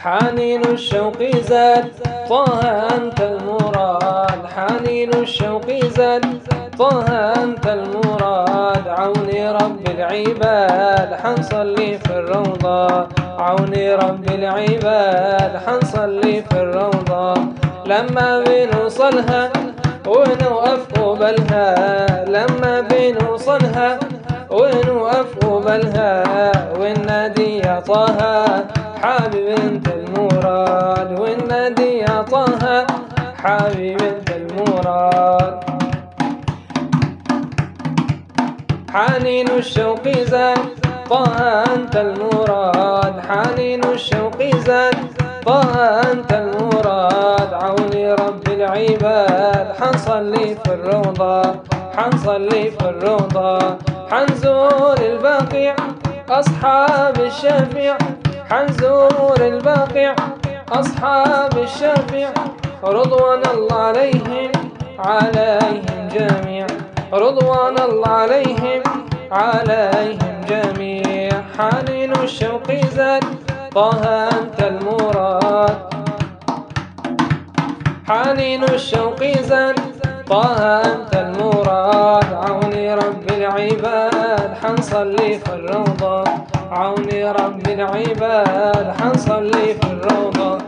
حنين الشوق زاد طه أنت المراد، حنين الشوق زاد طه أنت المراد. عوني رب العباد حنصلي في الروضة، عوني رب العباد حنصلي في الروضة. لما بنوصلها ونوقف قبلها، لما بنوصلها ونوقف قبلها، والنادي يا طه حبيب انت المراد، والنادي يا طه حبيب انت المراد. حنين الشوق زاد طه أنت المراد، حنين الشوق زاد طه أنت المراد. عوني رب العباد حنصلي في الروضة، حنصلي في الروضة. حنزور البقيع أصحاب الشفيع، حنزور البقيع أصحاب الشفيع. رضوان الله عليهم عليهم جميع، رضوان الله عليهم عليهم جميع. حنين الشوق زاد طه أنت المراد، حنين الشوق زاد طه أنت المراد. عوني رب العباد حنصلي في الروضة، عوني رب العباد حنصلي في الروضة.